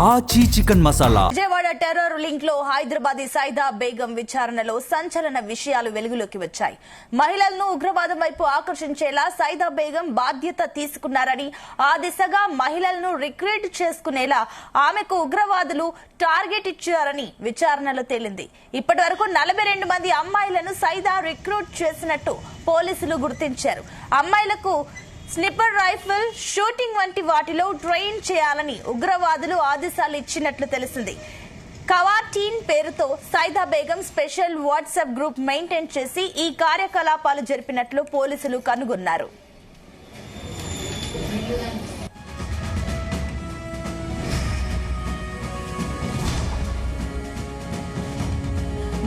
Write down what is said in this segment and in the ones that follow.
ఆచి chicken masala. Vijayawada terror link లో హైదరాబాదీ సైదా బేగం విచారణలో సంచలన విషయాలు వెలుగులోకి వచ్చాయి. మహిళలను ఉగ్రవాదం వైపు ఆకర్షించేలా సైదా బేగం బాధ్యత తీసుకున్నారని, ఆ దిశగా మహిళలను రిక్రూట్ చేసుకునేలా ఆమెకు ఉగ్రవాదులు టార్గెట్ ఇచ్చారని విచారణలో తేలింది. ఇప్పటి వరకు 42 మంది అమ్మాయిలను సైదా రిక్రూట్ చేసినట్టు పోలీసులు గుర్తించారు. అమ్మాయిలకు స్నిప్పర్ రైఫిల్, షూటింగ్ వంటి వాటిలో ట్రైన్ చేయాలని ఉగ్రవాదులు ఆదేశాలు ఇచ్చినట్లు తెలిసింది. కవాటీన్ పేరుతో Saida Begum special WhatsApp group maintain చేసి ఈ కార్యకలాపాలు జరిపినట్లు పోలీసులు కనుగొన్నారు.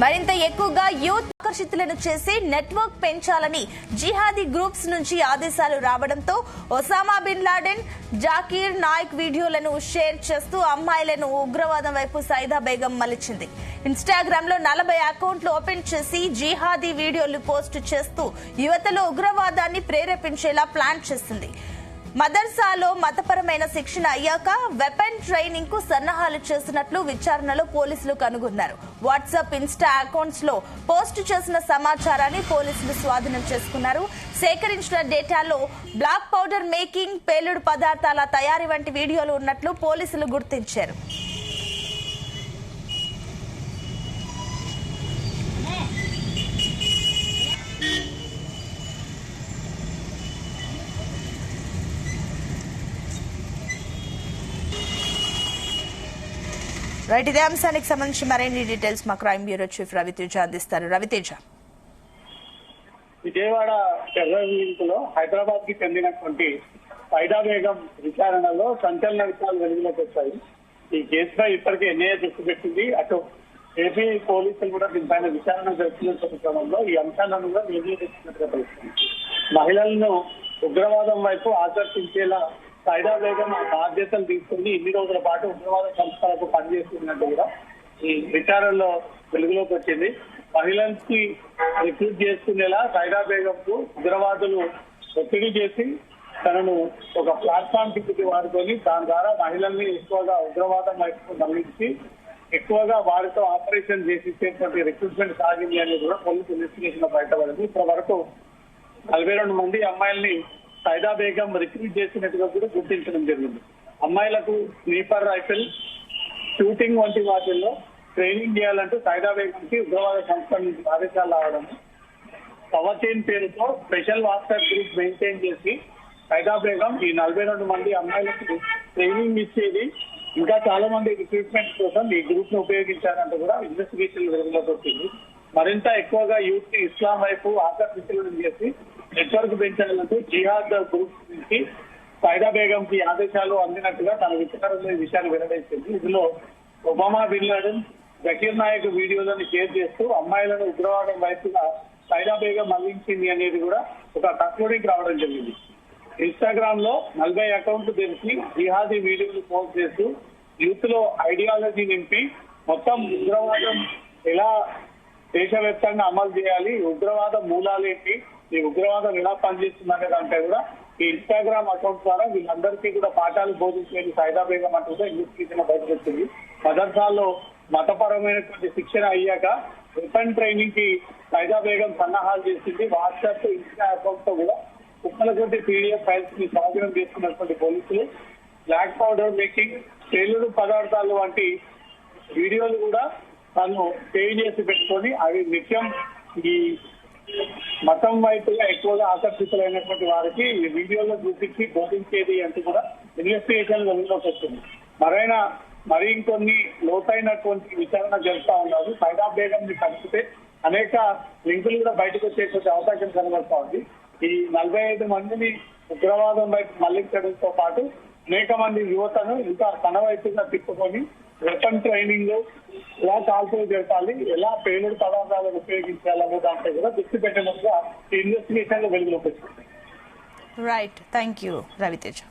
మరింత ఎక్కువగా యూత్ ఆకర్షితులను చేసి నెట్వర్క్ పెంచాలని జిహాదీ గ్రూప్స్ నుంచి ఆదేశాలు రావడంతో Osama bin Laden, Zakir Naik వీడియోలను షేర్ చేస్తూ అమ్మాయిలను ఉగ్రవాదం వైపు సైదా బేగం మలిచింది. ఇన్స్టాగ్రామ్ లో 40 అకౌంట్లు ఓపెన్ చేసి జిహాదీ వీడియోలు పోస్ట్ చేస్తూ యువతలో ఉగ్రవాదాన్ని ప్రేరేపించేలా ప్లాన్ చేసింది. మదర్సాలో మతపరమైన శిక్షణ అయ్యాక వెపన్ ట్రైనింగ్ కు సన్నాహాలు చేసినట్లు విచారణలో పోలీసులు కనుగొన్నారు. వాట్సాప్, ఇన్స్టా అకౌంట్స్ లో పోస్ట్ చేసిన సమాచారాన్ని పోలీసులు స్వాధీనం చేసుకున్నారు. సేకరించిన డేటాలో బ్లాక్ పౌడర్ మేకింగ్, పేలుడు పదార్థాల తయారీ వంటి వీడియోలు ఉన్నట్లు పోలీసులు గుర్తించారు. రైట్, ఇదే అంశానికి సంబంధించి మరిన్ని డీటెయిల్స్ మా క్రైమ్ బ్యూరో చీఫ్ రవితేజ అందిస్తారు. రవితేజ, విజయవాడ టెర్రర్ లింక్ లో హైదరాబాద్ కి చెందినటువంటి సైదా బేగం విచారణలో సంచలన విషయాలు వెలుగులోకి వచ్చాయి. ఈ కేసుపై ఇప్పటికే ఎన్ఐఏ దృష్టి పెట్టింది. అటు ఏపీ పోలీసులు కూడా దీనిపైన విచారణ జరుపుతున్న క్రమంలో ఈ అంశాలను కూడా వెలుగులోకి తెలుస్తుంది. మహిళలను ఉగ్రవాదం వైపు ఆకర్షించేలా సైదా బేగం బాధ్యతలు తీసుకుని ఇన్ని రోజుల పాటు ఉగ్రవాద సంస్థలకు పనిచేస్తున్నట్టు కూడా ఈ విచారణలో వెలుగులోకి వచ్చింది. మహిళలకి రిక్రూట్ చేసుకునేలా సైదా బేగం కు ఉగ్రవాదులు ఒత్తిడి చేసి తనను ఒక ప్లాట్ఫామ్ కిందకి వాడుకొని దాని ద్వారా మహిళల్ని ఎక్కువగా ఉగ్రవాదం వైపు మళ్లించి ఎక్కువగా వారితో ఆపరేషన్ చేసేటువంటి రిక్రూట్మెంట్ సాగింది అనేది కూడా పోలీసు ఇన్వెస్టిగేషన్ బయటపడింది. ఇప్పటి వరకు 42 మంది అమ్మాయిల్ని సైదా బేగం రిక్రూట్ చేసినట్టుగా కూడా గుర్తించడం జరిగింది. అమ్మాయిలకు స్నీపర్ రైఫిల్, షూటింగ్ వంటి వాటిల్లో ట్రైనింగ్ చేయాలంటూ సైదా బేగం కి ఉగ్రవాద సంస్థ నుంచి ఆదేశాలు రావడం, కవాటీన్ పేరుతో స్పెషల్ వాట్సాప్ గ్రూప్ మెయింటైన్ చేసి సైదా బేగం ఈ 42 మంది అమ్మాయిలకు ట్రైనింగ్ ఇచ్చేది, ఇంకా చాలా మంది రిక్రూట్మెంట్ కోసం ఈ గ్రూప్ ను ఉపయోగించారంటూ కూడా ఇన్వెస్టిగేషన్ వెలుగులోకి వచ్చింది. మరింత ఎక్కువగా యూత్ ని ఇస్లాం వైపు ఆకర్షితులను చేసి నెట్వర్క్ పెంచాలంటూ జిహాద్ గ్రూప్ నుంచి సైదా బేగం కి ఆదేశాలు అందినట్టుగా తన విచారణలో ఈ విషయాన్ని వెల్లడించింది. ఇందులో Osama bin Laden, Zakir Naik వీడియోలను షేర్ చేస్తూ అమ్మాయిలను ఉగ్రవాదం వైపుగా సైదా బేగం మళ్లించింది అనేది కూడా ఒక కంక్లూడింగ్ రావడం జరిగింది. ఇన్స్టాగ్రామ్ లో 40 అకౌంట్లు తెరిచి జిహాదీ వీడియోలు పోస్ట్ చేస్తూ యూత్ లో ఐడియాలజీ నింపి మొత్తం ఉగ్రవాదం ఎలా దేశవ్యాప్తంగా అమలు చేయాలి, ఉగ్రవాద మూలాలేంటి, ఈ ఉగ్రవాదం ఎలా పనిచేస్తుందనే దాంట్లో కూడా ఈ ఇన్స్టాగ్రామ్ అకౌంట్ ద్వారా వీళ్ళందరికీ కూడా పాఠాలు బోధించేది సైదా బేగం అంటూ కూడా ఇన్వెస్టిగేషన్ బయటకు వచ్చింది. మదర్సాల్లో మతపరమైనటువంటి శిక్షణ అయ్యాక వెపన్ ట్రైనింగ్ కి సైదా బేగం సన్నాహాలు చేసింది. వాట్సాప్, ఇన్స్టా అకౌంట్ తో కూడా కుక్కల కొద్ది PDF ఫైల్స్ ని స్వాధీనం చేసుకున్నటువంటి పోలీసులు బ్లాక్ పౌడర్ మేకింగ్, పేలుడు పదార్థాలు వంటి వీడియోలు కూడా తను సేవ్ చేసి పెట్టుకొని అవి నిత్యం ఈ మతం వైపుగా ఎక్కువగా ఆకర్షితులైనటువంటి వారికి ఈ వీడియోలో చూపించి బోధించేది అంటూ కూడా ఇన్వెస్టిగేషన్ వెలుగులోకి వస్తుంది. మరి ఇంకొన్ని లోతైనటువంటి విచారణ జరుపుతా ఉన్నారు. సైదా బేగం ని కలిపితే అనేక లింకులు కూడా బయటకు వచ్చేటువంటి అవకాశం కనబడతా ఉంది. ఈ 45 మందిని ఉగ్రవాదం వైపు మళ్లించడంతో పాటు అనేక మంది యువతను ఇంకా తన వైపుగా తిప్పుకొని వెపన్ ట్రైనింగ్ ఎలా కాల్పులు జరపాలి, ఎలా పేలుడు పదార్థాలను ఉపయోగించాలనే దాంట్లో కూడా దృష్టి పెట్టినట్టుగా ఈ ఇన్వెస్టిగేషన్ లో వెలుగులోకి వచ్చింది. Right, thank you Raviteja.